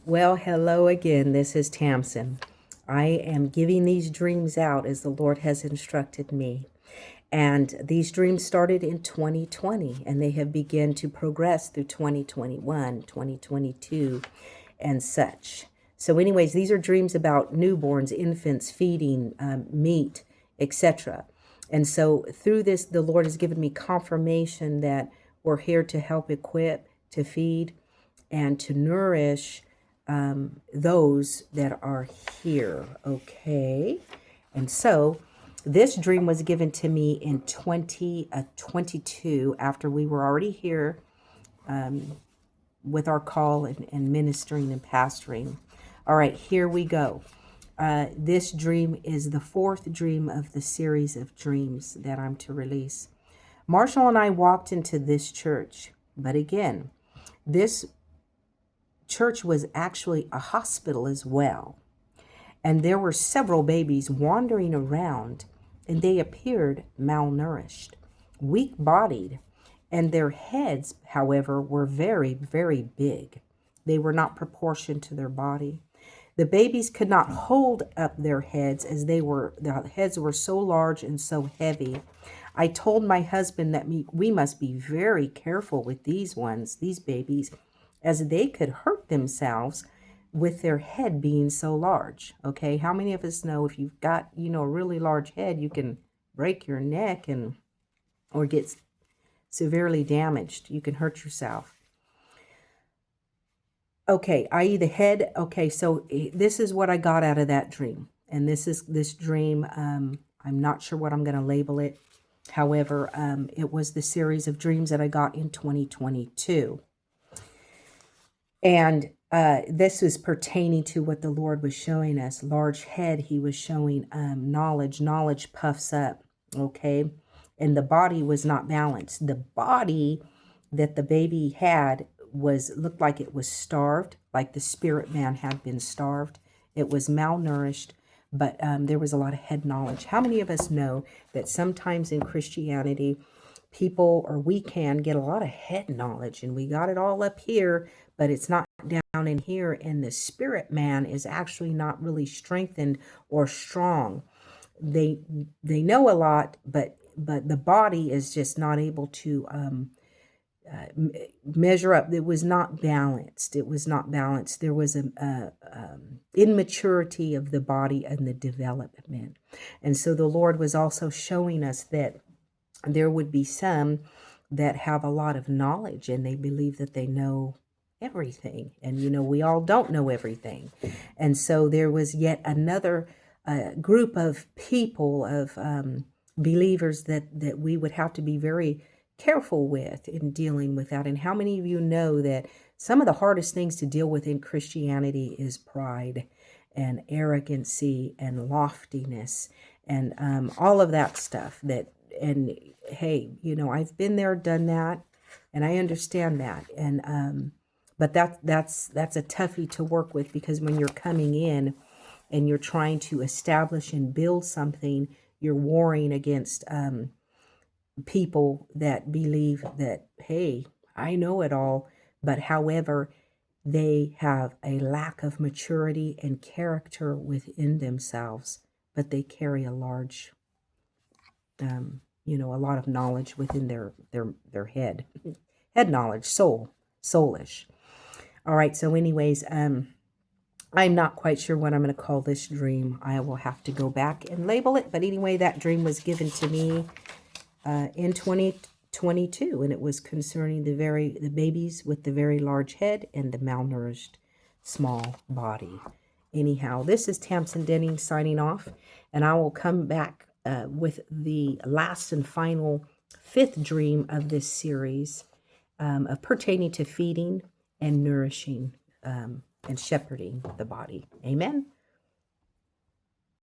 Well, hello again. This is Tamsin. I am giving these dreams out as the Lord has instructed me. And these dreams started in 2020 and they have begun to progress through 2021, 2022, and such. So anyways, these are dreams about newborns, infants, feeding, meat, etc. And so through this, the Lord has given me confirmation that we're here to help equip, to feed, and to nourish those that are here. Okay. And so this dream was given to me in 2022 after we were already here with our call and ministering and pastoring. All right, here we go. This dream is the fourth dream of the series of dreams that I'm to release. Marshall and I walked into this church, but again, this church was actually a hospital as well. And there were several babies wandering around, and they appeared malnourished, weak-bodied, and their heads, however, were very, very big. They were not proportioned to their body. The babies could not hold up their heads as their heads were so large and so heavy. I told my husband that we must be very careful with these babies, as they could hurt themselves with their head being so large. Okay, how many of us know if you've got, a really large head, you can break your neck or get severely damaged. You can hurt yourself. Okay, i.e. the head. Okay, so this is what I got out of that dream. And this dream, I'm not sure what I'm going to label it. However, it was the series of dreams that I got in 2022. And this was pertaining to what the Lord was showing us. Large head, he was showing knowledge. Knowledge puffs up, okay? And the body was not balanced. The body that the baby had looked like it was starved, like the spirit man had been starved. It was malnourished, but there was a lot of head knowledge. How many of us know that sometimes in Christianity, we can get a lot of head knowledge and we got it all up here, but it's not down in here, and the spirit man is actually not really strengthened or strong. They know a lot, but the body is just not able to measure up. It was not balanced. There was an immaturity of the body and the development. And so the Lord was also showing us that there would be some that have a lot of knowledge and they believe that they know everything. And, we all don't know everything. And so there was yet another group of people, of believers that we would have to be very careful with in dealing with that. And how many of you know that some of the hardest things to deal with in Christianity is pride and arrogancy and loftiness and all of that stuff and hey, I've been there, done that, and I understand that. And but that's a toughie to work with, because when you're coming in and you're trying to establish and build something, you're warring against people that believe that, hey, I know it all, but however, they have a lack of maturity and character within themselves, but they carry a large a lot of knowledge within their head knowledge, soulish. All right, so anyways, I'm not quite sure what I'm going to call this dream. I will have to go back and label it, but anyway, that dream was given to me in 2022, and it was concerning the babies with the very large head and the malnourished small body. Anyhow, this is Tamsin Denning signing off, and I will come back with the last and final fifth dream of this series of pertaining to feeding and nourishing and shepherding the body. Amen.